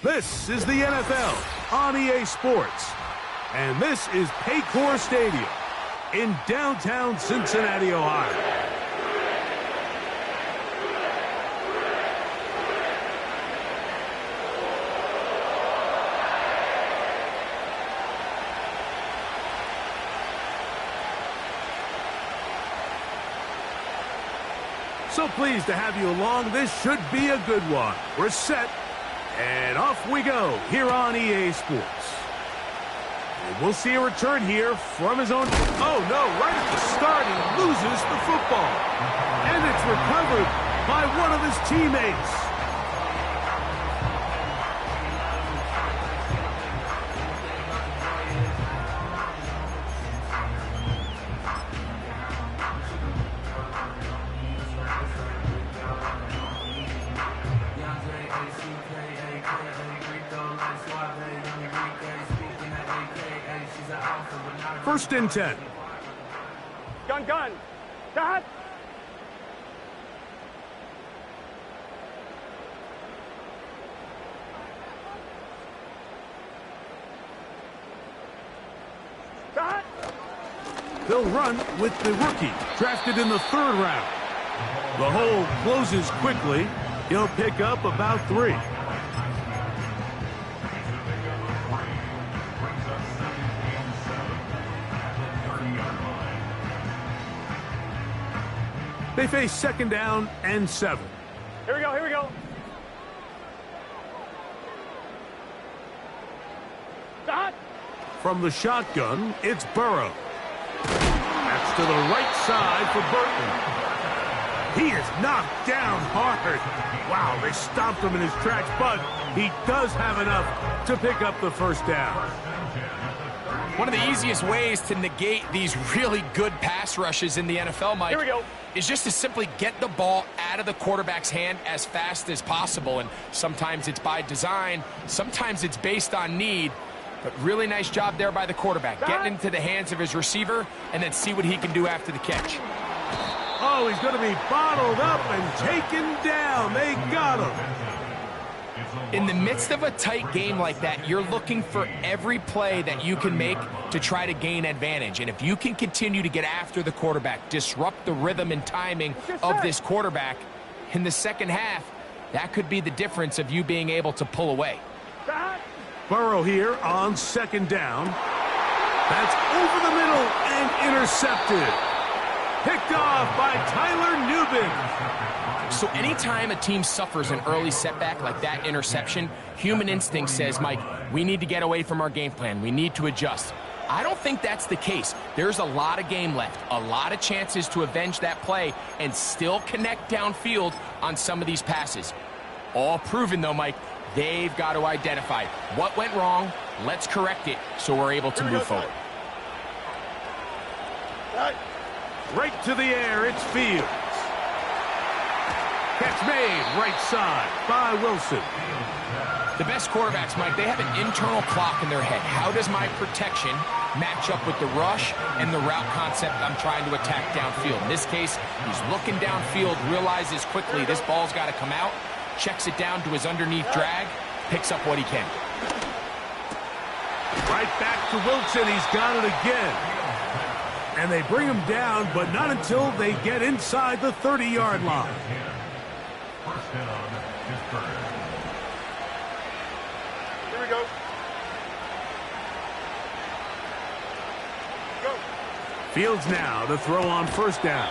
This is the NFL on EA Sports, and this is Paycor Stadium in downtown Cincinnati, Ohio. So pleased to have you along. This should be a good one. We're set. And off we go here on EA Sports. And we'll see a return here from his own. Oh, no, right at the start, he loses the football. And it's recovered by one of his teammates. First and 10. Gun. Dad. They'll run with the rookie, drafted in the 3rd round. The hole closes quickly. He'll pick up about 3. They face 2nd down and 7. Here we go. Dad. From the shotgun, it's Burrow. That's to the right side for Burton. He is knocked down hard. Wow, they stopped him in his tracks, but he does have enough to pick up the 1st down. One of the easiest ways to negate these really good pass rushes in the NFL, Mike, is just to simply get the ball out of the quarterback's hand as fast as possible. And sometimes it's by design, sometimes it's based on need. But really nice job there by the quarterback, getting into the hands of his receiver and then see what he can do after the catch. Oh, he's going to be bottled up and taken down. They got him. In the midst of a tight game like that, you're looking for every play that you can make to try to gain advantage. And if you can continue to get after the quarterback, disrupt the rhythm and timing of this quarterback in the second half, that could be the difference of you being able to pull away. Burrow here on 2nd down. That's over the middle and intercepted. Picked off by Tyler Nubin. So anytime a team suffers an early setback like that interception, human instinct says, Mike, we need to get away from our game plan. We need to adjust. I don't think that's the case. There's a lot of game left, a lot of chances to avenge that play and still connect downfield on some of these passes. All proven, though, Mike, they've got to identify what went wrong, let's correct it so we're able to move forward. Right to the air, it's Fields. Catch made, right side by Wilson. The best quarterbacks, Mike, they have an internal clock in their head. How does my protection match up with the rush and the route concept I'm trying to attack downfield? In this case, he's looking downfield, realizes quickly this ball's got to come out, checks it down to his underneath drag, picks up what he can. Right back to Wilson. He's got it again. And they bring him down, but not until they get inside the 30-yard line. Here we go. Fields now to throw on 1st down.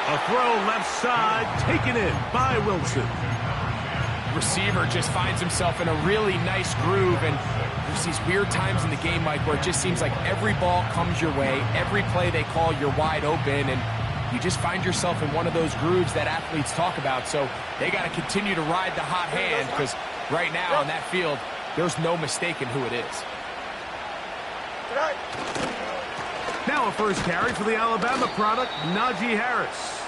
A throw left side, taken in by Wilson. Receiver just finds himself in a really nice groove, and there's these weird times in the game, Mike, where it just seems like every ball comes your way, every play they call, you're wide open, and you just find yourself in one of those grooves that athletes talk about. So they got to continue to ride the hot hand, because right now on that field, there's no mistaking who it is. Now a first carry for the Alabama product, Najee Harris.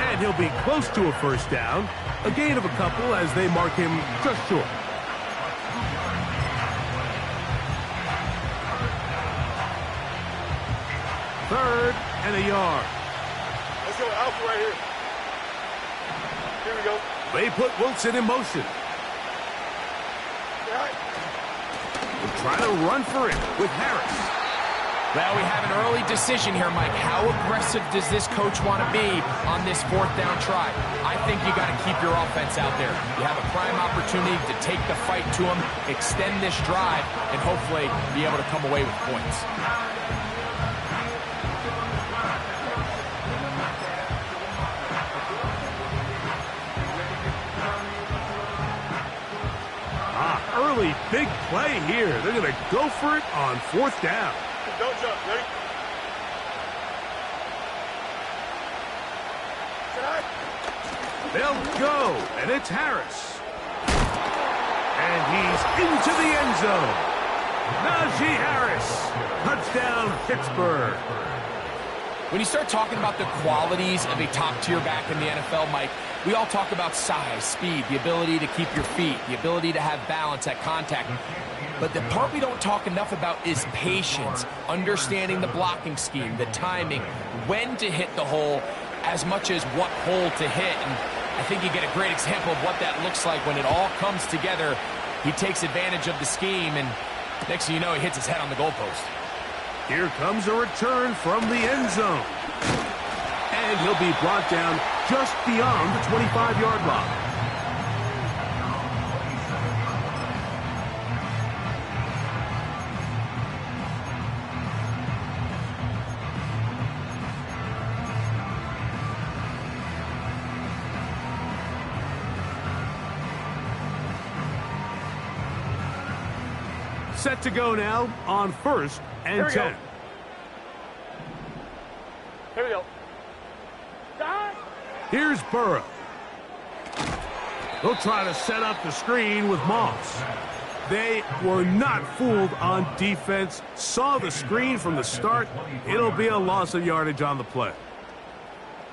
And he'll be close to a first down. A gain of a couple as they mark him just short. Third and a yard. Let's go alpha right here. Here we go. They put Wilson in motion. Right. We'll try to run for it with Harris. Well, we have an early decision here, Mike. How aggressive does this coach want to be on this fourth down try? I think you got to keep your offense out there. You have a prime opportunity to take the fight to them, extend this drive, and hopefully be able to come away with points. Early big play here. They're going to go for it on fourth down. Don't jump. Ready? They'll go, and it's Harris. And he's into the end zone. Najee Harris. Touchdown, Pittsburgh. When you start talking about the qualities of a top-tier back in the NFL, Mike, we all talk about size, speed, the ability to keep your feet, the ability to have balance at contact. But the part we don't talk enough about is patience, understanding the blocking scheme, the timing, when to hit the hole, as much as what hole to hit. And I think you get a great example of what that looks like when it all comes together. He takes advantage of the scheme, and next thing you know, he hits his head on the goalpost. Here comes a return from the end zone. And he'll be brought down just beyond the 25-yard line. Set to go now on first and 10. Go. Here we go. Stop. Here's Burrow. They'll try to set up the screen with Moss. They were not fooled on defense. Saw the screen from the start. It'll be a loss of yardage on the play.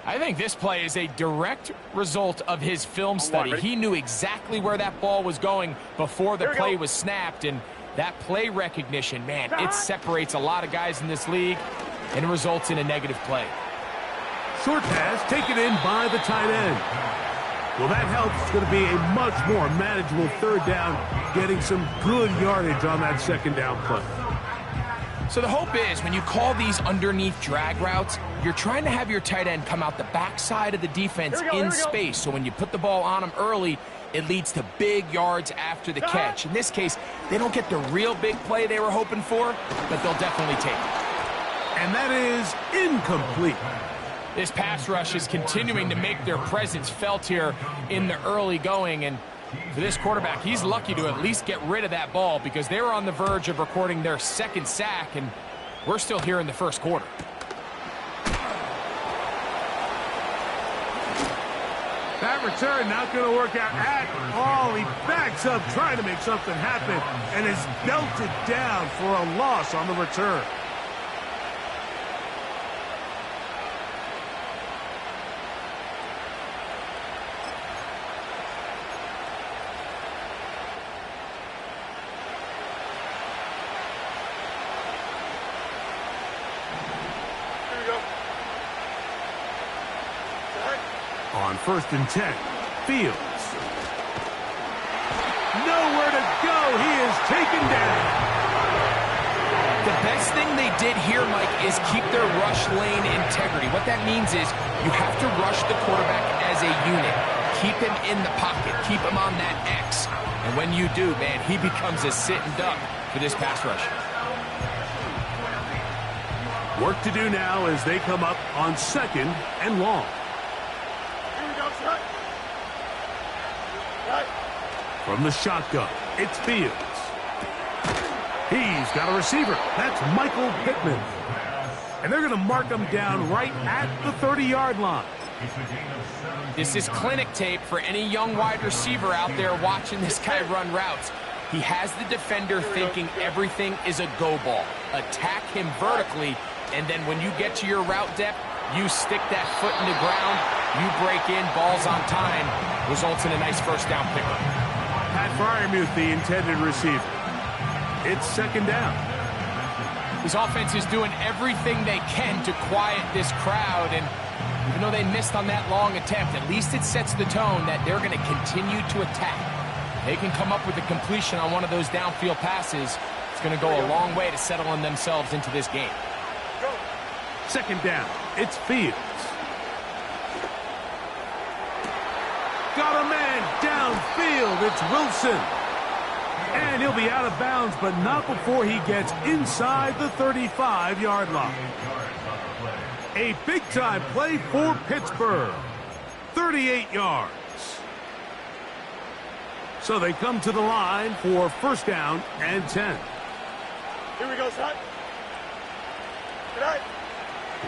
I think this play is a direct result of his film study. He knew exactly where that ball was going before the play was snapped, and that play recognition, man, it separates a lot of guys in this league and results in a negative play. Short pass taken in by the tight end. Well, that helps. It's going to be a much more manageable third down, getting some good yardage on that second down play. So the hope is when you call these underneath drag routes, you're trying to have your tight end come out the backside of the defense in space. So when you put the ball on him early, it leads to big yards after the catch. In this case, they don't get the real big play they were hoping for, but they'll definitely take it. And that is incomplete. This pass rush is continuing to make their presence felt here in the early going, and for this quarterback, he's lucky to at least get rid of that ball because they were on the verge of recording their second sack, and we're still here in the first quarter. That return not going to work out at all. He backs up trying to make something happen and is belted down for a loss on the return. On first and 10, Fields. Nowhere to go. He is taken down. The best thing they did here, Mike, is keep their rush lane integrity. What that means is you have to rush the quarterback as a unit. Keep him in the pocket. Keep him on that X. And when you do, man, he becomes a sitting duck for this pass rush. Work to do now as they come up on second and long. From the shotgun, it's Fields. He's got a receiver. That's Michael Pittman. And they're going to mark him down right at the 30-yard line. This is clinic tape for any young wide receiver out there watching this guy run routes. He has the defender thinking everything is a go ball. Attack him vertically, and then when you get to your route depth, you stick that foot in the ground You break in, balls on time, results in a nice first down pickup. Pat Fryermuth, the intended receiver. It's second down. His offense is doing everything they can to quiet this crowd, and even though they missed on that long attempt, at least it sets the tone that they're going to continue to attack. They can come up with a completion on one of those downfield passes. It's going to go a long way to settling themselves into this game. Second down. It's Fields. Got a man downfield. It's Wilson. And he'll be out of bounds, but not before he gets inside the 35-yard line. A big-time play for Pittsburgh. 38 yards. So they come to the line for first down and 10. Here we go, son. Good night.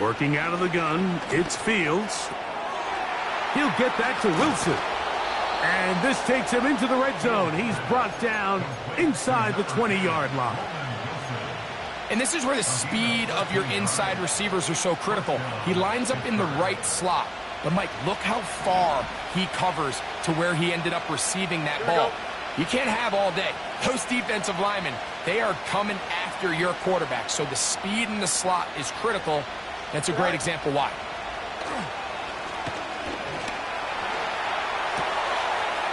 Working out of the gun, it's Fields. He'll get that to Wilson. And this takes him into the red zone. He's brought down inside the 20-yard line. And this is where the speed of your inside receivers are so critical. He lines up in the right slot. But, Mike, look how far he covers to where he ended up receiving that ball. You can't have all day. Those defensive linemen, they are coming after your quarterback. So the speed in the slot is critical. That's a great example why.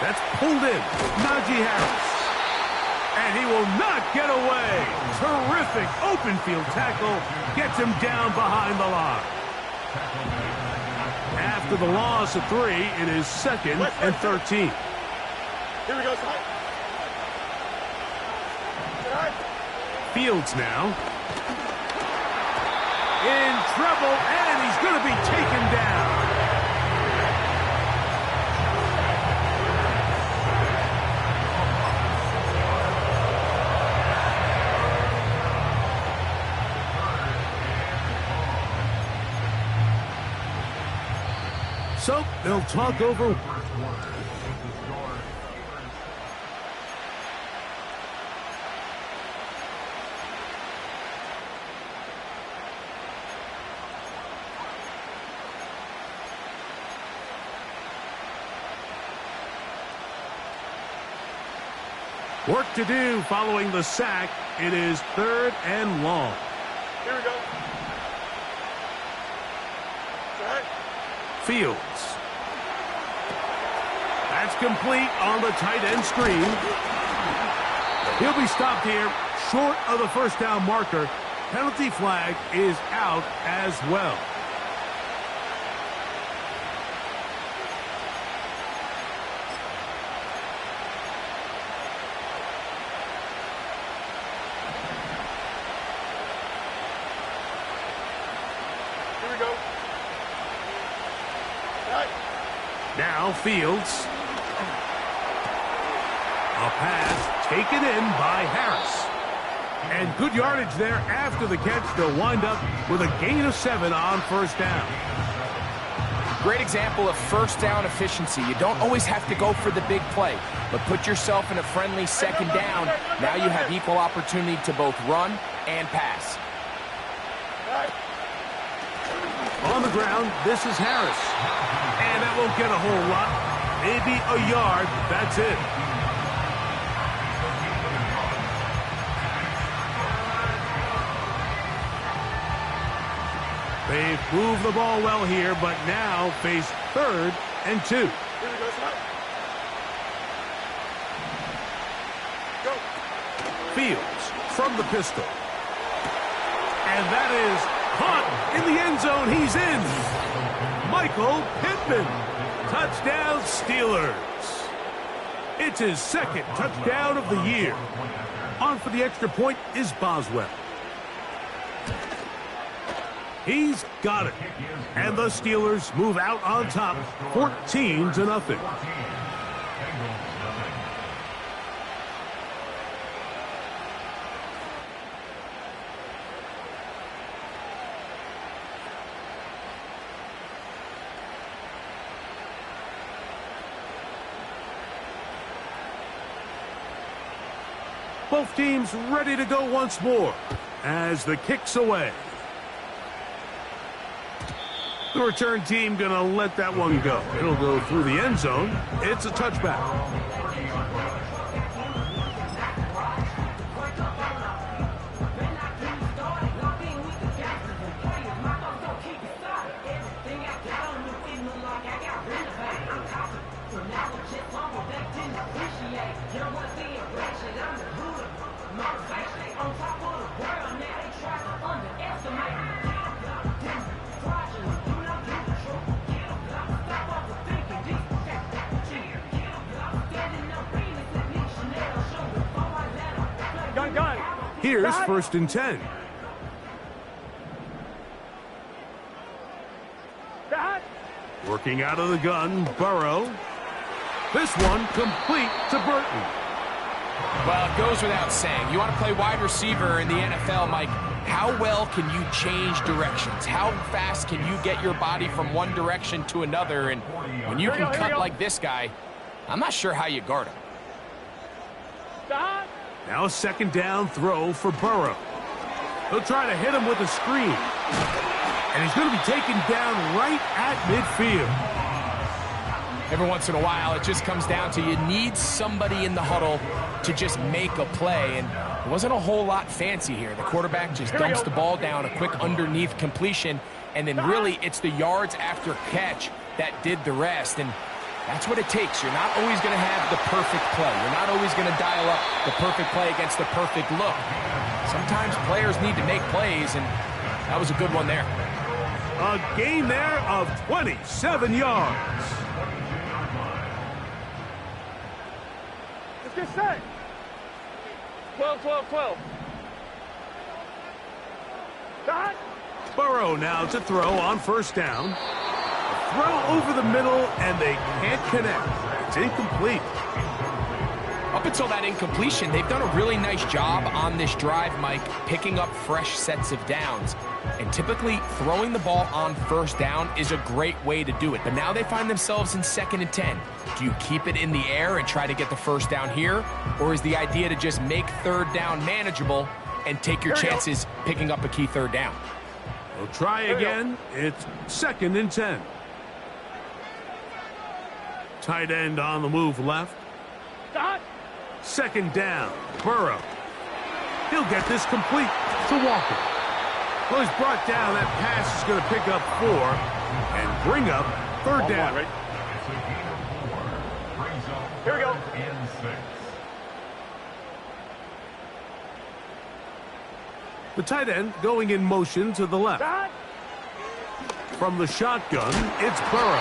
That's pulled in. Najee Harris. And he will not get away. Terrific open field tackle. Gets him down behind the line. After the loss of 3, it is second and 13. Here we go, son. Fields now. In trouble, and he's going to be taken down. So they'll talk over. Work to do following the sack. It is third and long. Here we go. Fields. That's complete on the tight end screen. He'll be stopped here short of the first down marker. Penalty flag is out as well. Here we go. Now Fields. A pass taken in by Harris. And good yardage there after the catch. They'll wind up with a gain of 7 on first down. Great example of first down efficiency. You don't always have to go for the big play, but put yourself in a friendly second down. Now you have equal opportunity to both run and pass. On the ground, this is Harris. And that won't get a whole lot. Maybe a yard. That's it. They've moved the ball well here, but now face third and 2. Here we go, son. Go. Fields from the pistol. And that is caught in the end zone. He's in. Michael Pittman. Touchdown, Steelers. It's his second touchdown of the year. On for the extra point is Boswell. He's got it. And the Steelers move out on top, 14-0. Both teams ready to go once more as the kick's away. The return team going to let that one go. It'll go through the end zone. It's a touchback. Here's 1st and 10. Working out of the gun, Burrow. This one complete to Burton. Well, it goes without saying. You want to play wide receiver in the NFL, Mike. How well can you change directions? How fast can you get your body from one direction to another? And when you can cut like this guy, I'm not sure how you guard him. Now a 2nd down throw for Burrow. He'll try to hit him with a screen. And he's going to be taken down right at midfield. Every once in a while, it just comes down to you need somebody in the huddle to just make a play. And it wasn't a whole lot fancy here. The quarterback just dumps the ball down, a quick underneath completion. And then really, it's the yards after catch that did the rest. And that's what it takes. You're not always going to have the perfect play. You're not always going to dial up the perfect play against the perfect look. Sometimes players need to make plays, and that was a good one there. A gain there of 27 yards. Let's get set. 12, 12, 12. Dot. Burrow now to throw on 1st down. Throw over the middle, and they can't connect. It's incomplete. Up until that incompletion, they've done a really nice job on this drive, Mike, picking up fresh sets of downs. And typically, throwing the ball on 1st down is a great way to do it. But now they find themselves in 2nd and 10. Do you keep it in the air and try to get the 1st down here? Or is the idea to just make 3rd down manageable and take your chances picking up a key 3rd down? We'll try again. It's 2nd and 10. Tight end on the move left. 2nd down, Burrow. He'll get this complete to Walker. Well, he's brought down. That pass is going to pick up 4 and bring up 3rd down. Here we go. The tight end going in motion to the left. From the shotgun, it's Burrow.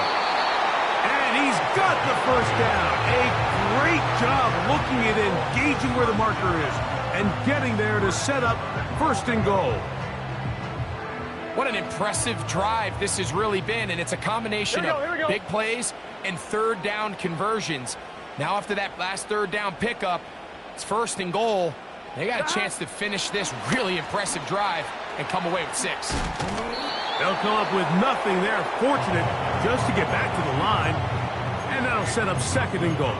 And he's got the 1st down. A great job looking at engaging where the marker is and getting there to set up 1st and goal. What an impressive drive this has really been, and it's a combination of big plays and 3rd down conversions. Now after that last 3rd down pickup, it's 1st and goal. They got a chance to finish this really impressive drive and come away with 6. They'll come up with nothing there. Fortunate just to get back to the line. And that'll set up 2nd and goal.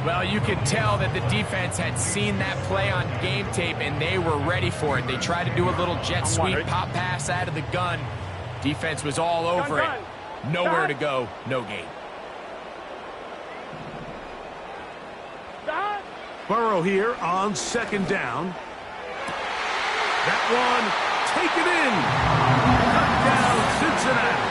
Well, you can tell that the defense had seen that play on game tape, and they were ready for it. They tried to do a little jet sweep, pop pass out of the gun. Defense was all over it. Nowhere to go, no gain. Burrow here on 2nd down. That one taken in. Touchdown, Cincinnati.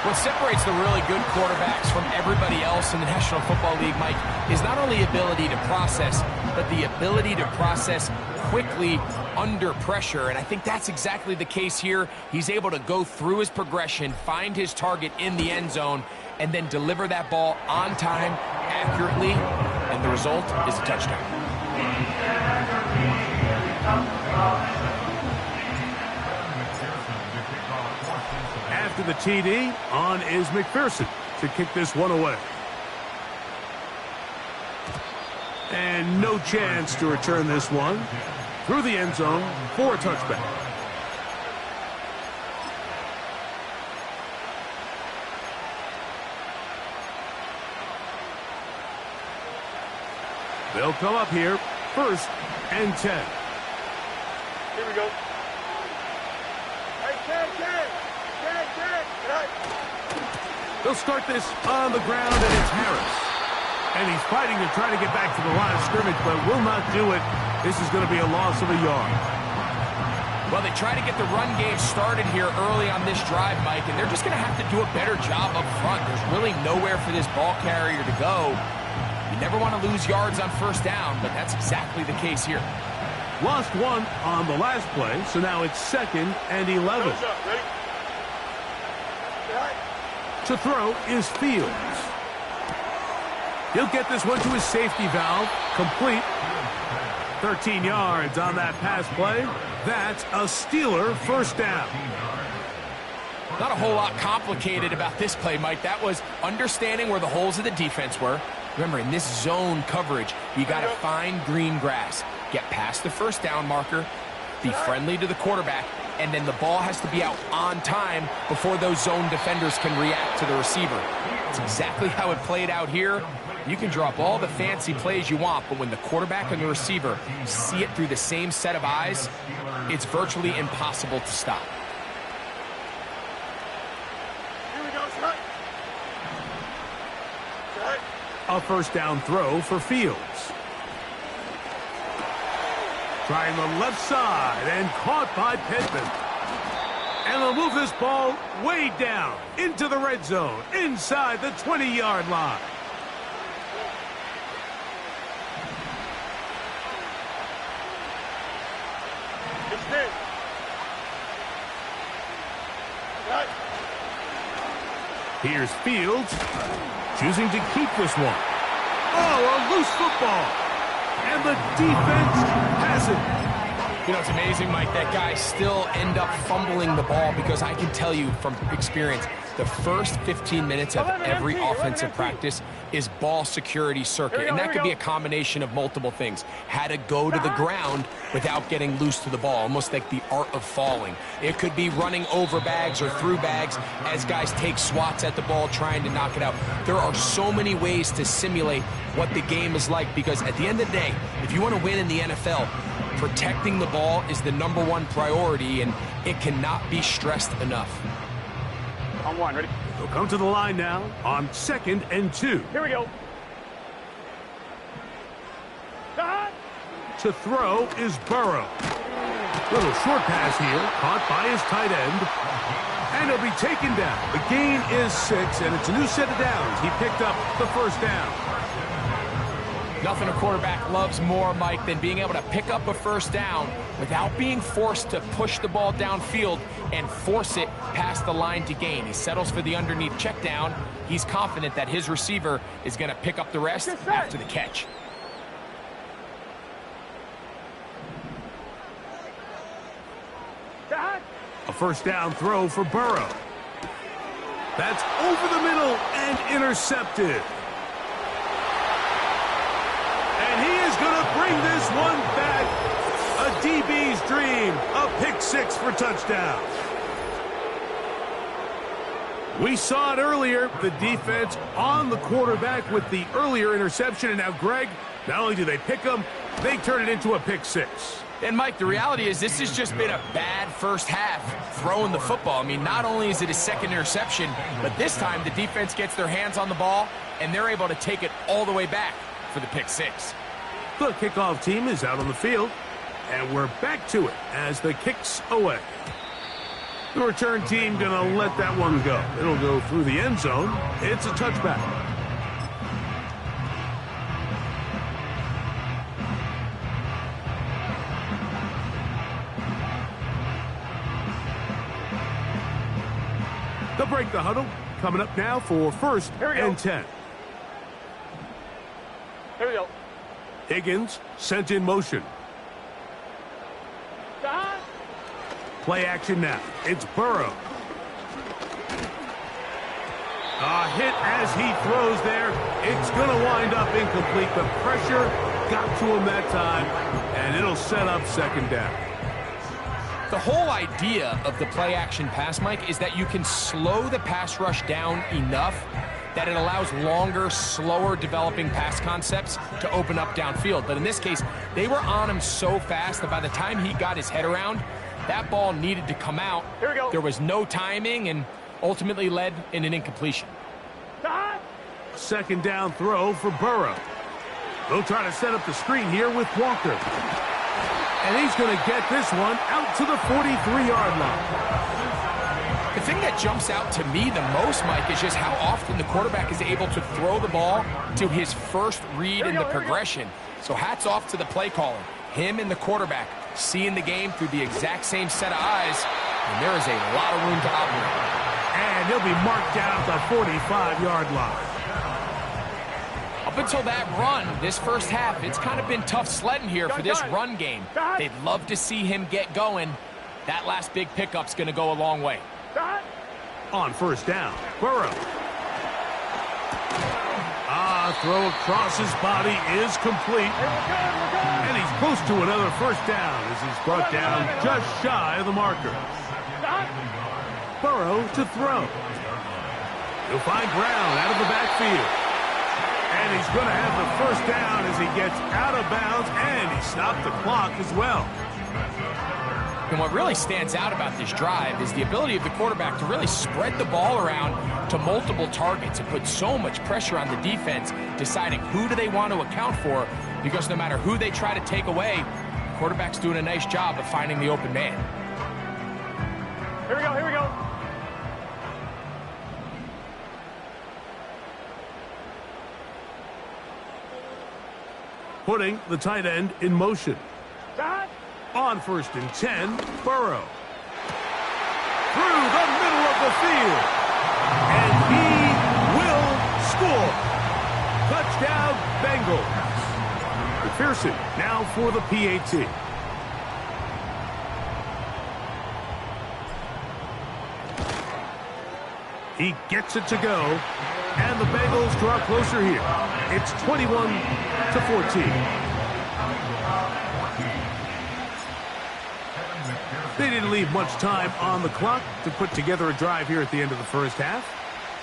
What separates the really good quarterbacks from everybody else in the National Football League, Mike, is not only ability to process, but the ability to process quickly under pressure. And I think that's exactly the case here. He's able to go through his progression, find his target in the end zone, and then deliver that ball on time, accurately, and the result is a touchdown. After the TD, on is Mcpherson to kick this one away. And no chance to return this one through the end zone for a touchback. They'll come up here, 1st and 10. Here we go. Hey, 10, 10. They'll start this on the ground, and it's Harris. And he's fighting to try to get back to the line of scrimmage, but will not do it. This is going to be a loss of a yard. Well, they try to get the run game started here early on this drive, Mike, and they're just going to have to do a better job up front. There's really nowhere for this ball carrier to go. You never want to lose yards on first down, but that's exactly the case here. Lost one on the last play, so now it's 2nd and 11. To throw is Fields. He'll get this one to his safety valve. Complete. 13 yards on that pass play. That's a Steeler first down. Not a whole lot complicated about this play, Mike. That was understanding where the holes of the defense were. Remember, in this zone coverage, you got to find green grass. Get past the first down marker, be friendly to the quarterback, and then the ball has to be out on time before those zone defenders can react to the receiver. That's exactly how it played out here. You can draw up all the fancy plays you want, but when the quarterback and the receiver see it through the same set of eyes, it's virtually impossible to stop. Here we go, shot. Shot. A first down throw for Fields. Trying the left side and caught by Pittman. And they'll move this ball way down into the red zone, inside the 20-yard line. Extend. Shot. Here's Fields, choosing to keep this one. Oh, a loose football. And the defense has it. You know, it's amazing, Mike, that guys still end up fumbling the ball, because I can tell you from experience, the first 15 minutes of every offensive practice is ball security circuit. And that could be a combination of multiple things. How to go to the ground without getting loose to the ball, almost like the art of falling. It could be running over bags or through bags as guys take swats at the ball trying to knock it out. There are so many ways to simulate what the game is like, because at the end of the day, if you want to win in the NFL, protecting the ball is the #1 priority, and it cannot be stressed enough. On one, ready? They'll come to the line now on 2nd and 2. Here we go. Shot. To throw is Burrow. Little short pass here, caught by his tight end. And he'll be taken down. The gain is 6, and it's a new set of downs. He picked up the first down. Nothing a quarterback loves more, Mike, than being able to pick up a first down without being forced to push the ball downfield and force it past the line to gain. He settles for the underneath check down. He's confident that his receiver is going to pick up the rest after the catch. A first down throw for Burrow. That's over the middle and intercepted. And he is going to bring this one back. A DB's dream. A pick 6 for touchdown. We saw it earlier. The defense on the quarterback with the earlier interception. And now, Greg, not only do they pick him, they turn it into a pick 6. And, Mike, the reality is this has just been a bad first half throwing the football. I mean, not only is it his 2nd interception, but this time the defense gets their hands on the ball, and they're able to take it all the way back for the pick 6. The kickoff team is out on the field, and we're back to it as the kick's away. The return team going to let that one go. It'll go through the end zone. It's a touchback. They'll break the huddle. Coming up now for 1st and 10. Here we go. Higgins sent in motion. Shot. Play action now. It's Burrow. A hit as he throws there. It's going to wind up incomplete. The pressure got to him that time, and it'll set up 2nd down. The whole idea of the play-action pass, Mike, is that you can slow the pass rush down enough that it allows longer, slower developing pass concepts to open up downfield. But in this case, they were on him so fast that by the time he got his head around, That ball needed to come out. Here we go. There was no timing and ultimately led in an incompletion. Second down throw for Burrow. They'll try to set up the screen here with Walker. And he's going to get this one out to the 43-yard line. The thing that jumps out to me the most, Mike, is just how often the quarterback is able to throw the ball to his first read in the progression. So hats off to the play caller. Him and the quarterback seeing the game through the exact same set of eyes, and there is a lot of room to operate. And he'll be marked down at the 45-yard line. Up until that run, this first half, it's kind of been tough sledding here for this run game. They'd love to see him get going. That last big pickup's going to go a long way. On first down, Burrow. Throw across his body is complete. And he's close to another first down as he's brought down just shy of the marker. Burrow to throw. He'll find Brown out of the backfield. And he's going to have the first down as he gets out of bounds, and he stopped the clock as well. And what really stands out about this drive is the ability of the quarterback to really spread the ball around to multiple targets and put so much pressure on the defense, deciding who do they want to account for, because no matter who they try to take away, the quarterback's doing a nice job of finding the open man. Here we go, here we go. Putting the tight end in motion. On first and 10, Burrow. Through the middle of the field. And he will score. Touchdown, Bengals. McPherson now for the PAT. He gets it to go. And the Bengals draw closer here. It's 21-14. They didn't leave much time on the clock to put together a drive here at the end of the first half.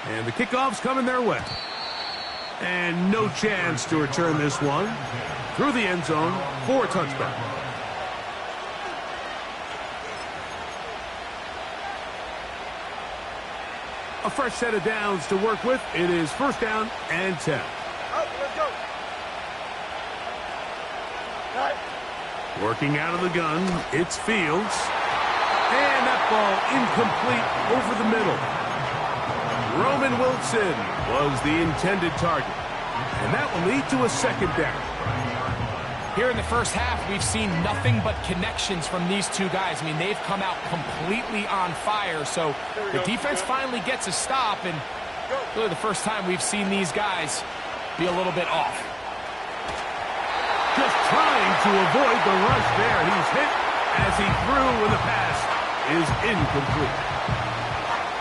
And the kickoff's coming their way. And no chance to return this one through the end zone for a touchback. A fresh set of downs to work with. It is first down and 10. Let's go. Working out of the gun, it's Fields. And that ball incomplete over the middle. Roman Wilson was the intended target. And that will lead to a second down. Here in the first half, we've seen nothing but connections from these two guys. I mean, they've come out completely on fire. So the defense finally gets a stop, and really the first time we've seen these guys be a little bit off. Just trying to avoid the rush there. He's hit as he threw when the pass is incomplete.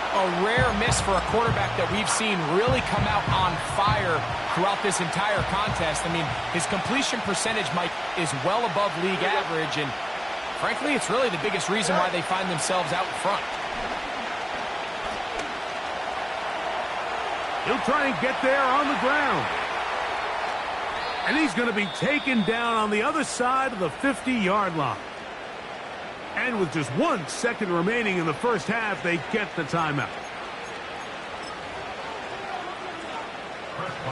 A rare miss for a quarterback that we've seen really come out on fire throughout this entire contest. I mean, his completion percentage, Mike, is well above league average, and frankly, it's really the biggest reason why they find themselves out in front. He'll try and get there on the ground. And he's going to be taken down on the other side of the 50-yard line. And with just 1 second remaining in the first half, they get the timeout.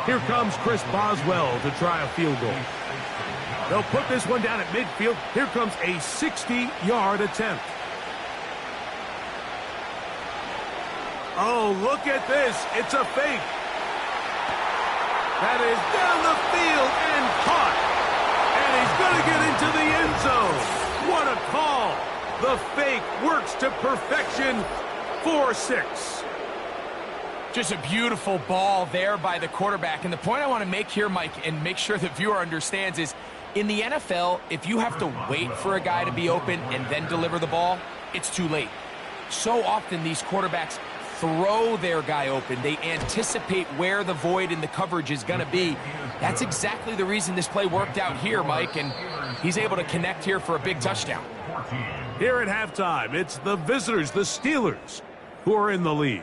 Here comes Chris Boswell to try a field goal. They'll put this one down at midfield. Here comes a 60-yard attempt. Oh, look at this. It's a fake. That is down the field and caught. And he's going to get into the end zone. What a call. The fake works to perfection. 4-6. Just a beautiful ball there by the quarterback. And the point I want to make here, Mike, and make sure the viewer understands is, in the NFL, if you have to wait for a guy to be open and then deliver the ball, it's too late. So often these quarterbacks throw their guy open. They anticipate where the void in the coverage is going to be. That's exactly the reason this play worked out here, Mike, and he's able to connect here for a big touchdown. Here at halftime, it's the visitors, the Steelers, who are in the lead.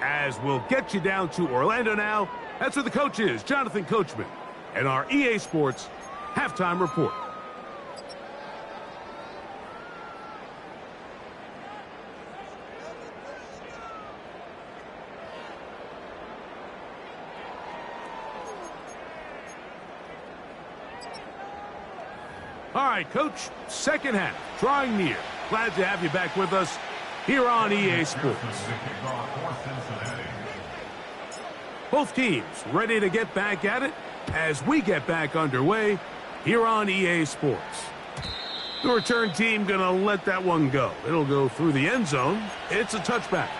As we'll get you down to Orlando now, that's where the coach is, Jonathan Coachman, and our EA Sports Halftime Report. All right, Coach, second half, drawing near. Glad to have you back with us here on EA Sports. Both teams ready to get back at it as we get back underway here on EA Sports. The return team going to let that one go. It'll go through the end zone. It's a touchback.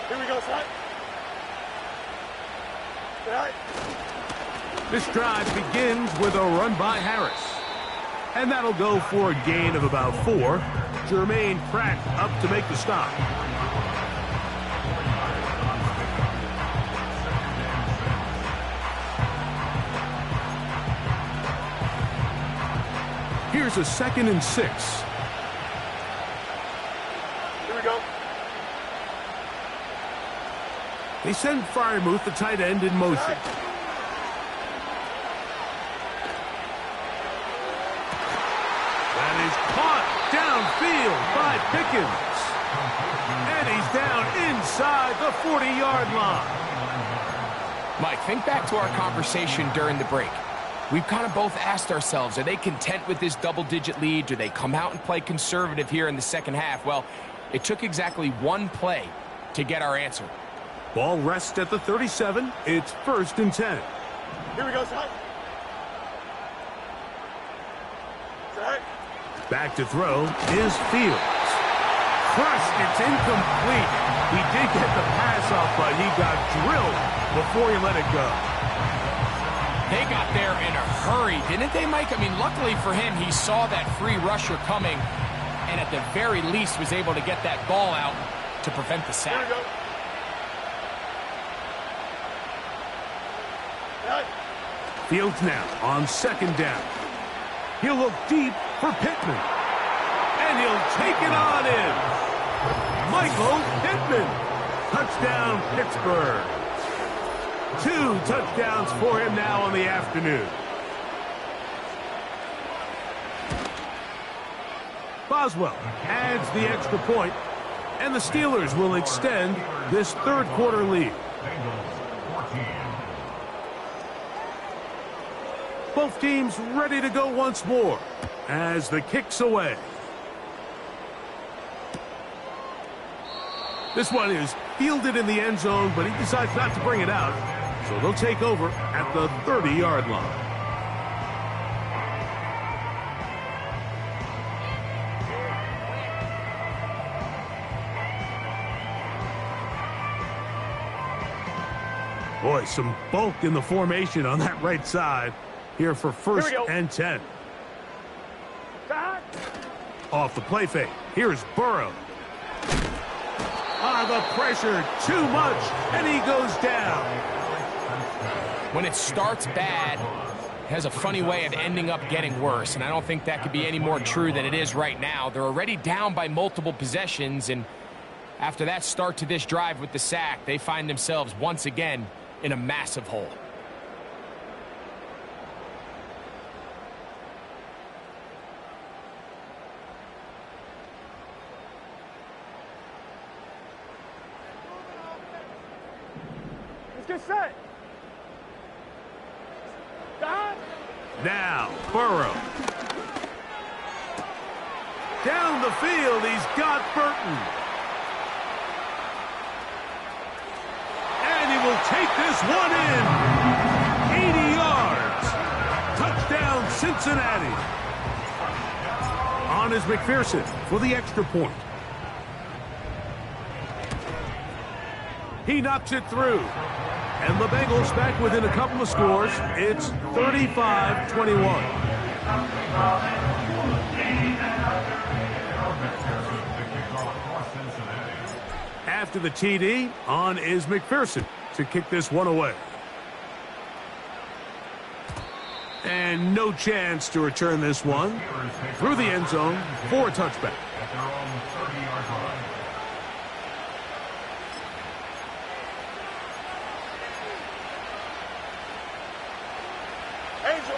Here we go, son. Right. This drive begins with a run by Harris. And that'll go for a gain of about 4. Jermaine Pratt up to make the stop. Here's a 2nd and 6. Here we go. They send Freiermuth, the tight end, in motion. That is caught downfield by Pickens. And he's down inside the 40-yard line. Mike, think back to our conversation during the break. We've kind of both asked ourselves, are they content with this double-digit lead? Do they come out and play conservative here in the second half? Well, it took exactly one play to get our answer. Ball rests at the 37. It's 1st and 10. Here we go, son. Set. Back to throw is Fields. Crushed, it's incomplete. He did get the pass off, but he got drilled before he let it go. They got there in a hurry, didn't they, Mike? I mean, luckily for him, he saw that free rusher coming, and at the very least was able to get that ball out to prevent the sack. Here we go. Right. Fields now on 2nd down. He'll look deep for Pittman. And he'll take it on in. Michael Pittman. Touchdown, Pittsburgh. 2 touchdowns for him now on the afternoon. Boswell adds the extra point, and the Steelers will extend this 3rd quarter lead. Both teams ready to go once more as the kick's away. This one is fielded in the end zone, but he decides not to bring it out. So they'll take over at the 30-yard line. Boy, some bulk in the formation on that right side. Here for 1st and 10. Off the play fake. Here's Burrow. The pressure, too much, and he goes down. When it starts bad, it has a funny way of ending up getting worse, and I don't think that could be any more true than it is right now. They're already down by multiple possessions, and after that start to this drive with the sack, they find themselves once again in a massive hole. Get set. God. Now, Burrow. Down the field, he's got Burton. And he will take this one in. 80 yards. Touchdown, Cincinnati. On is McPherson for the extra point. He knocks it through. And the Bengals back within a couple of scores. It's 35-21. After the TD, on is McPherson to kick this one away. And no chance to return this one through the end zone for a touchback. Angel.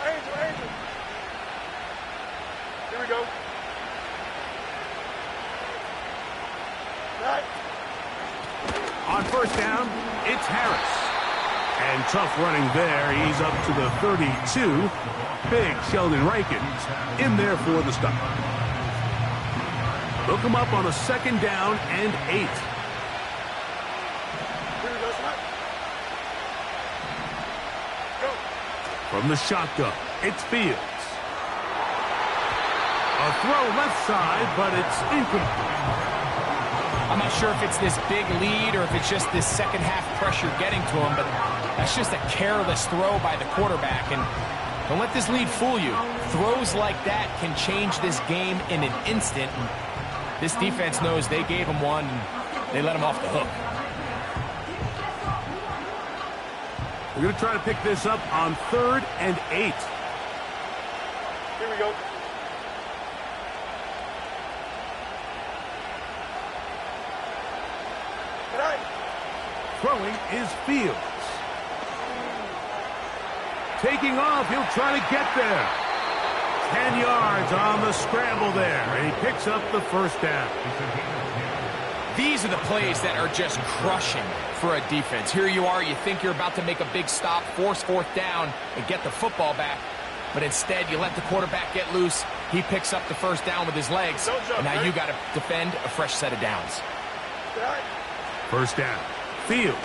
Here we go. On first down, it's Harris. And tough running there. He's up to the 32. Big Sheldon Rankins in there for the stop. Look him up on a second down and 8. From the shotgun, it's Fields. A throw left side, but it's incomplete. I'm not sure if it's this big lead or if it's just this second half pressure getting to him, but that's just a careless throw by the quarterback. And don't let this lead fool you. Throws like that can change this game in an instant. And this defense knows they gave him one, and they let him off the hook. We're going to try to pick this up on 3rd and 8. Here we go. Throwing is Fields. Taking off, he'll try to get there. 10 yards on the scramble there, and he picks up the first down. These are the plays that are just crushing for a defense. Here you are, you think you're about to make a big stop, force 4th down, and get the football back. But instead, you let the quarterback get loose. He picks up the first down with his legs, and now you got to defend a fresh set of downs. First down. Fields.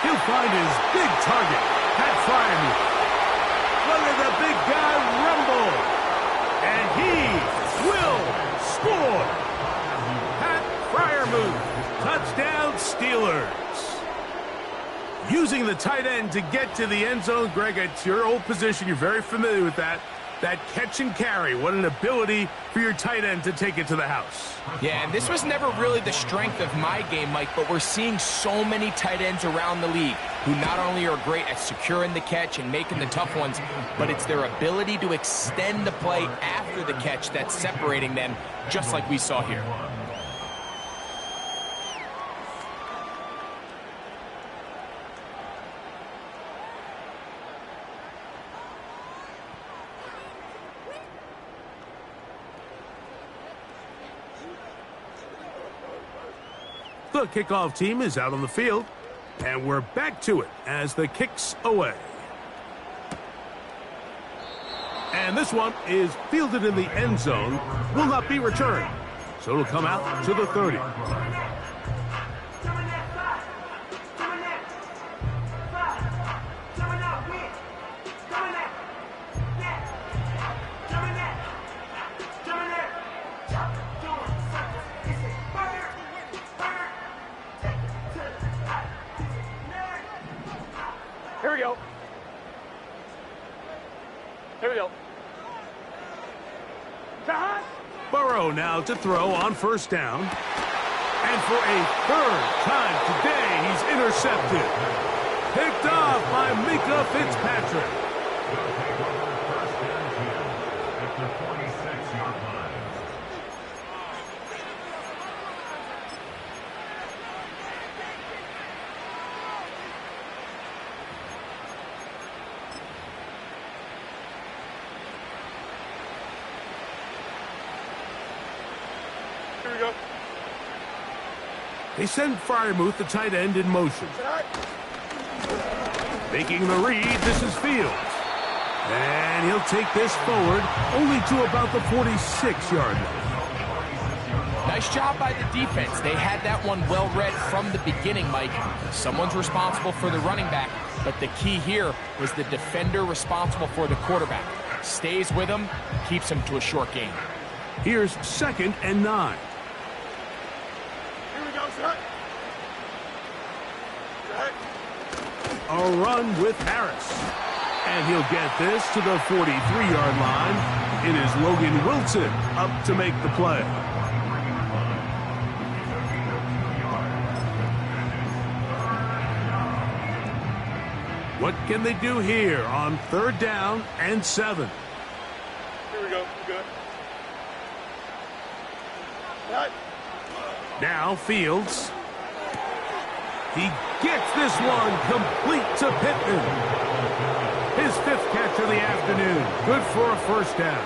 He'll find his big target, Pat Fryermuth. Look at the big guy rumble. And he will score. Pat Fryermuth. Touchdown Steelers. Using the tight end to get to the end zone, Greg, it's your old position. You're very familiar with that. That catch and carry, what an ability for your tight end to take it to the house. Yeah, and this was never really the strength of my game, Mike, but we're seeing so many tight ends around the league who not only are great at securing the catch and making the tough ones, but it's their ability to extend the play after the catch that's separating them, just like we saw here. The kickoff team is out on the field, and we're back to it as the kick's away. And this one is fielded in the end zone, will not be returned. So it'll come out to the 30. Here we go. Here we go. Burrow now to throw on first down. And for a 3rd time today, he's intercepted. Picked off by Minkah Fitzpatrick. Here we go. They send Fryermuth, the tight end, in motion. Making the read, this is Fields. And he'll take this forward only to about the 46-yard line. Nice job by the defense. They had that one well read from the beginning, Mike. Someone's responsible for the running back, but the key here was the defender responsible for the quarterback. Stays with him, keeps him to a short gain. Here's 2nd and 9. Here we go, sir. A run with Harris. And he'll get this to the 43-yard line. It is Logan Wilson up to make the play. What can they do here on 3rd down and 7? Here we go. Good. Right. Now Fields. He gets this one complete to Pittman. His 5th catch of the afternoon. Good for a first down.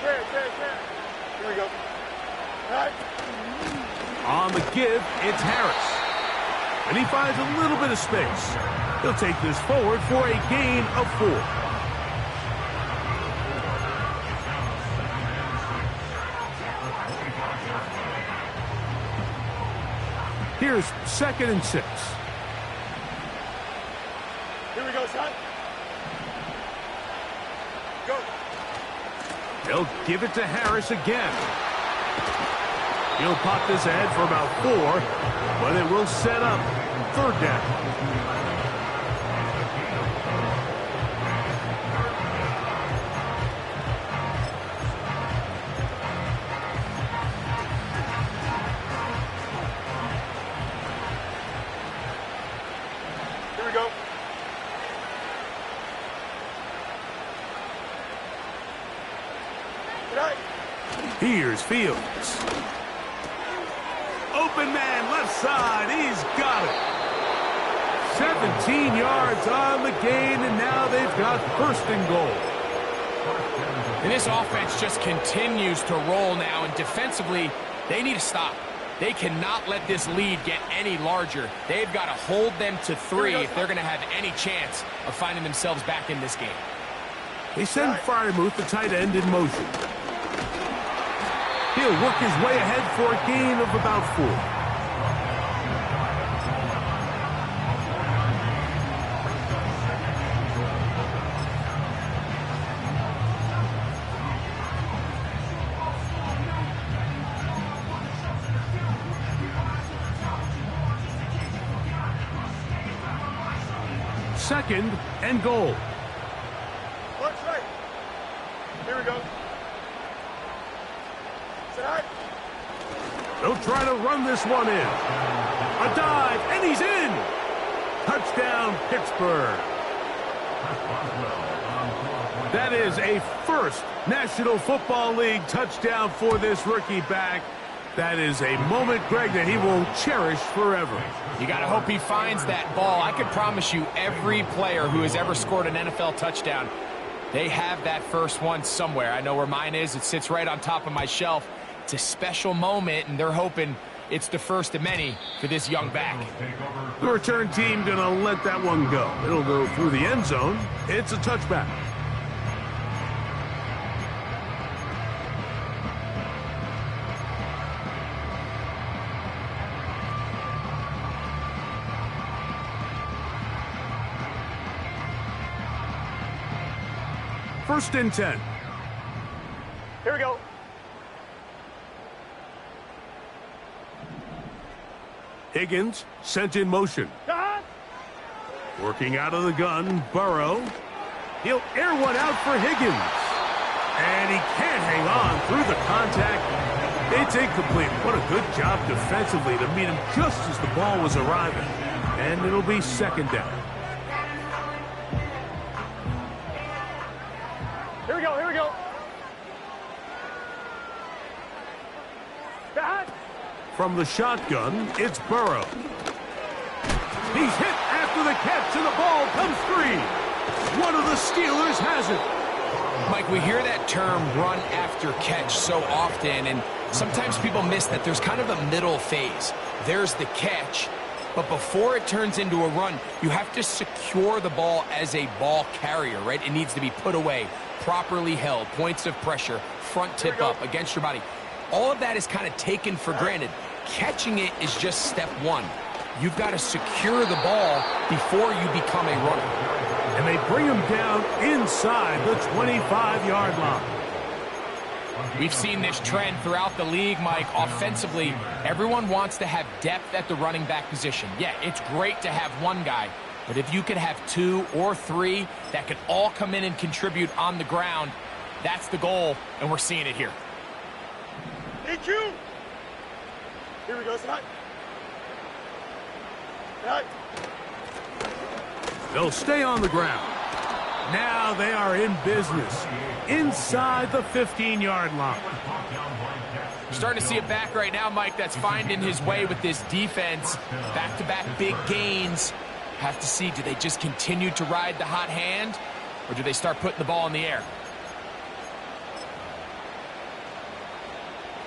Here we go. All right. On the give, it's Harris. And he finds a little bit of space. He'll take this forward for a gain of 4. Here's 2nd and 6. Here we go, son. Go. They'll give it to Harris again. He'll pop this ahead for about 4, but it will set up 3rd down. Here we go. Good night. Here's Fields. Open man, left side. He's got it. 17 yards on the gain, and now they've got 1st and goal. And this offense just continues to roll now, and defensively, they need to stop. They cannot let this lead get any larger. They've got to hold them to 3 if they're going to have any chance of finding themselves back in this game. They send Freiermuth, the tight end, in motion. He'll work his way ahead for a gain of about 4. Second and goal. Watch right. Here we go. Sit high. They'll try to run this one in. A dive, and he's in. Touchdown, Pittsburgh. That is a 1st National Football League touchdown for this rookie back. That is a moment, Greg, that he will cherish forever. You got to hope he finds that ball. I could promise you every player who has ever scored an NFL touchdown, they have that first one somewhere. I know where mine is. It sits right on top of my shelf. It's a special moment, and they're hoping it's the first of many for this young back. The return team going to let that one go. It'll go through the end zone. It's a touchback. First and 10. Here we go. Higgins sent in motion. Working out of the gun, Burrow. He'll air one out for Higgins. And he can't hang on through the contact. It's incomplete. What a good job defensively to meet him just as the ball was arriving. And it'll be 2nd down. Here we go. Here we go. Back. From the shotgun, it's Burrow. He's hit after the catch, and the ball comes free. One of the Steelers has it. Mike, we hear that term run after catch so often, and sometimes people miss that there's kind of a middle phase. There's the catch, but before it turns into a run, you have to secure the ball as a ball carrier, right? It needs to be put away, properly held, points of pressure, front tip up against your body. All of that is kind of taken for granted. Catching it is just step 1. You've got to secure the ball before you become a runner. And they bring him down inside the 25-yard line. We've seen this trend throughout the league, Mike. Offensively, everyone wants to have depth at the running back position. Yeah, it's great to have one guy, but if you could have 2 or 3 that could all come in and contribute on the ground, that's the goal, and we're seeing it here. EQ. Here we go, tonight. Tonight. They'll stay on the ground. Now they are in business inside the 15-yard line. You're starting to see it back right now, Mike, that's finding his way with this defense. Back-to-back big gains. Have to see, do they just continue to ride the hot hand, or do they start putting the ball in the air?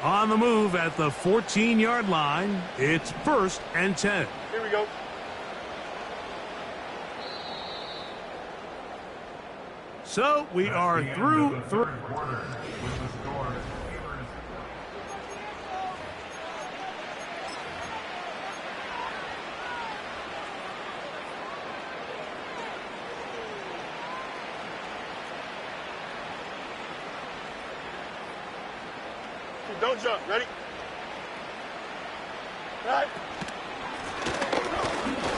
On the move at the 14-yard line. It's 1st and 10. Here we go. So we are through. Don't jump. Ready? Right.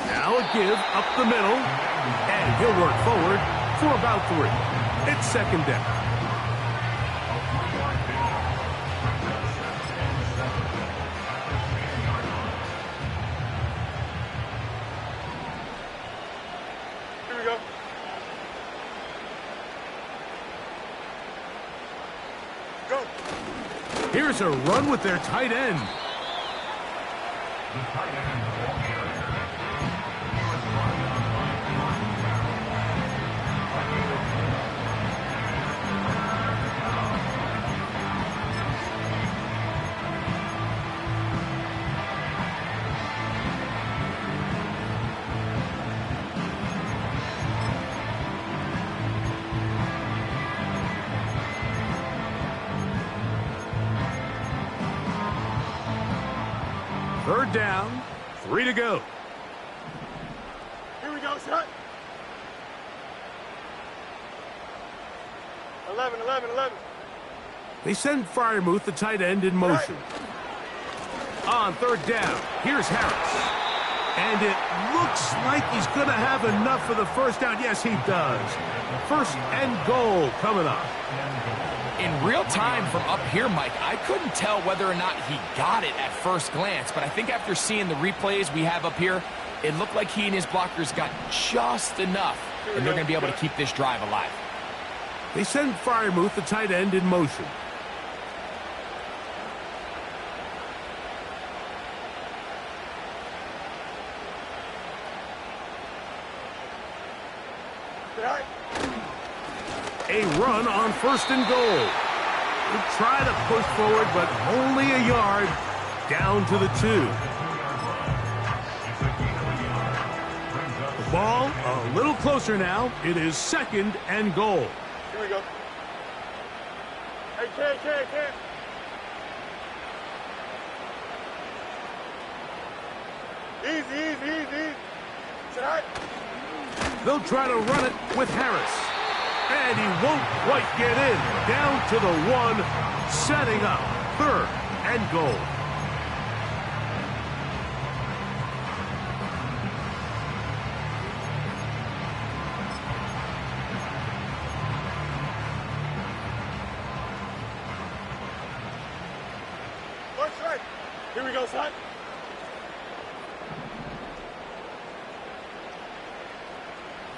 Now a give up the middle. And he'll work forward for about 3. It's 2nd down. Here we go. Go. Here's a run with their tight end. Third down, 3 to go. Here we go, shot. 11, 11, 11. They send Freiermuth, the tight end, in motion. On 3rd down, here's Harris. And it looks like he's going to have enough for the 1st down. Yes, he does. 1st and goal coming up. In real time from up here, Mike, I couldn't tell whether or not he got it at first glance, but I think after seeing the replays we have up here, it looked like he and his blockers got just enough, and they're going to be able to keep this drive alive. They send Freiermuth, the tight end, in motion. Right. A run on 1st and goal. We try to push forward, but only a yard down to the 2. The ball a little closer now. It is 2nd and goal. Here we go. Hey, can't. Easy. Shot. They'll try to run it with Harris. And he won't quite get in. Down to the 1, setting up 3rd and goal. First strike. Here we go, son.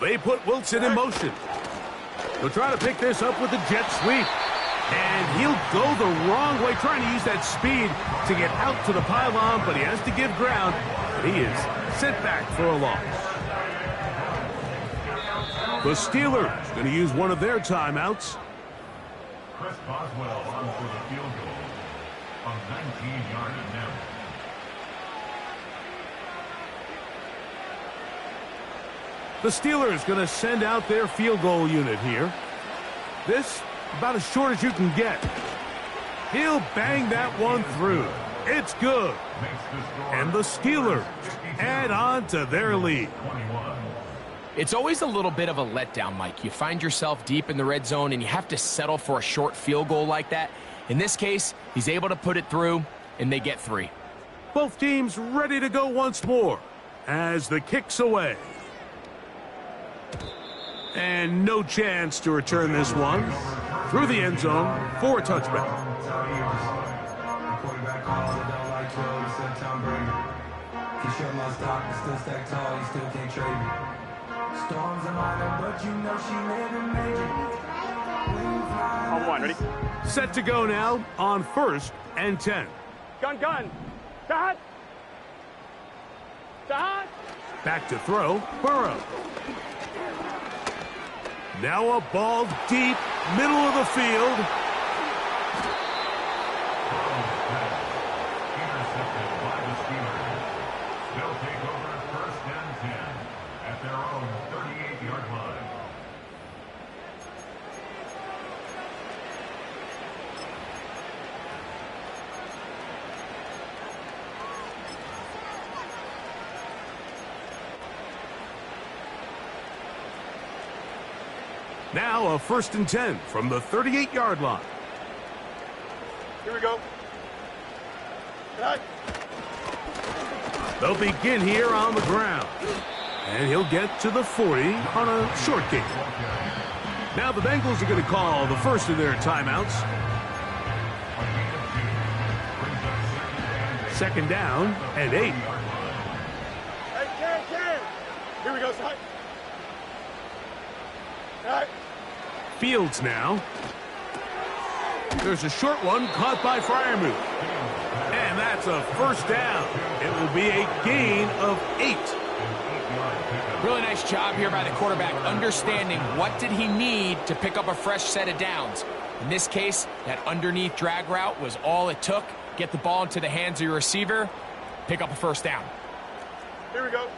They put Wilson in motion. They'll try to pick this up with the jet sweep. And he'll go the wrong way, trying to use that speed to get out to the pylon, but he has to give ground. He is sent back for a loss. The Steelers going to use one of their timeouts. Chris Boswell on for the field goal from 19 yards now. The Steelers going to send out their field goal unit here. This about as short as you can get. He'll bang that one through. It's good. And the Steelers add on to their lead. It's always a little bit of a letdown, Mike. You find yourself deep in the red zone and you have to settle for a short field goal like that. In this case, he's able to put it through, and they get 3. Both teams ready to go once more as the kick's away. And no chance to return this one through the end zone for a touchback. On 1, ready? Set to go now on 1st and 10. Gun. Shot. Back to throw, Burrow. Now a ball deep, middle of the field. Now a 1st and 10 from the 38-yard line. Here we go. Right. They'll begin here on the ground. And he'll get to the 40 on a short kick. Now the Bengals are going to call the first of their timeouts. 2nd down and 8. Hey, Ken. Here we go, son. Right. Fields now. There's a short one caught by Freiermuth. And that's a 1st down. It will be a gain of 8. Really nice job here by the quarterback, understanding what did he need to pick up a fresh set of downs. In this case, that underneath drag route was all it took. Get the ball into the hands of your receiver, pick up a 1st down. Here we go.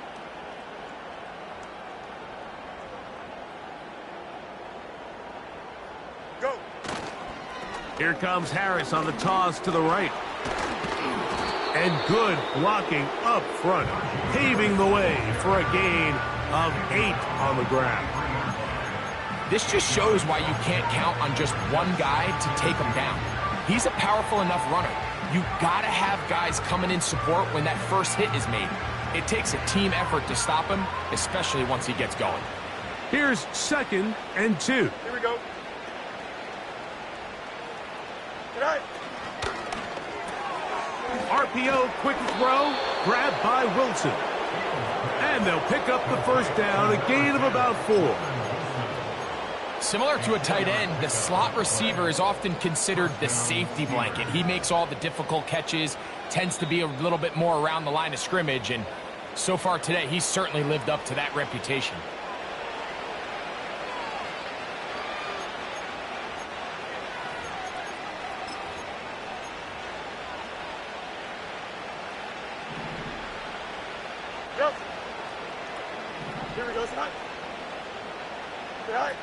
Go. Here comes Harris on the toss to the right. And good blocking up front, paving the way for a gain of 8 on the ground. This just shows why you can't count on just one guy to take him down. He's a powerful enough runner. You gotta have guys coming in support when that first hit is made. It takes a team effort to stop him, especially once he gets going. Here's 2nd and 2. Here we go. Right. RPO quick throw, grabbed by Wilson. And they'll pick up the 1st down, a gain of about 4. Similar to a tight end, the slot receiver is often considered the safety blanket. He makes all the difficult catches, tends to be a little bit more around the line of scrimmage, and so far today, he's certainly lived up to that reputation. Yep. Here we go, son. Right.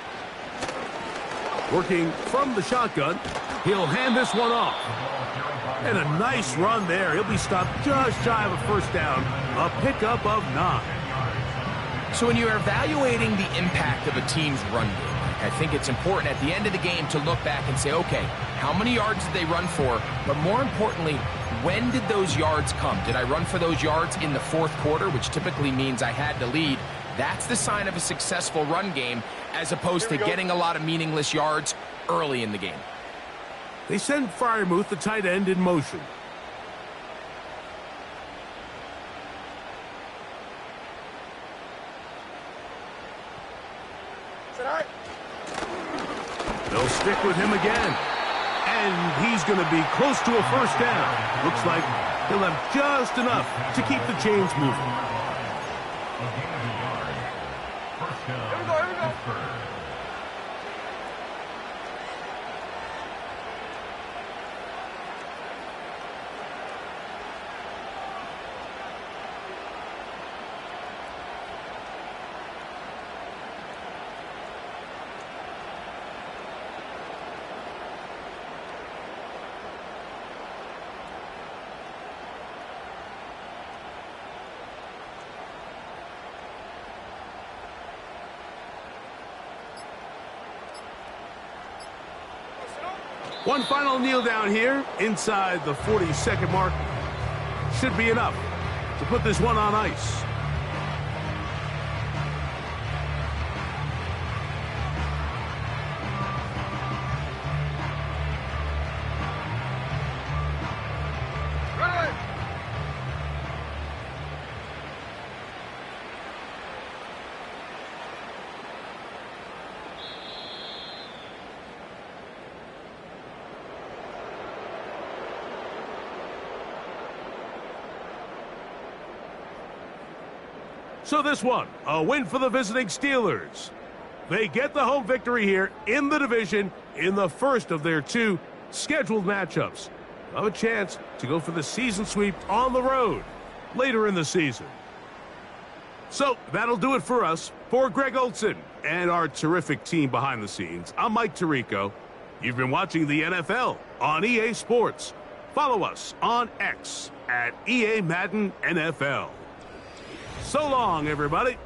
Working from the shotgun, he'll hand this one off. And a nice run there. He'll be stopped just shy of a 1st down. A pickup of 9. So when you're evaluating the impact of a team's run game, I think it's important at the end of the game to look back and say, okay, how many yards did they run for? But more importantly, when did those yards come? Did I run for those yards in the 4th quarter, which typically means I had to lead? That's the sign of a successful run game, as opposed to getting a lot of meaningless yards early in the game. They send Freiermuth, the tight end, in motion. Right. They'll stick with him again. And he's going to be close to a 1st down. Looks like he'll have just enough to keep the chains moving. Here we go. One final kneel down here inside the 40-second mark should be enough to put this one on ice. So this one, a win for the visiting Steelers. They get the home victory here in the division in the first of their 2 scheduled matchups. Have a chance to go for the season sweep on the road later in the season. So that'll do it for us. For Greg Olson and our terrific team behind the scenes, I'm Mike Tirico. You've been watching the NFL on EA Sports. Follow us on X at EA Madden NFL. So long, everybody.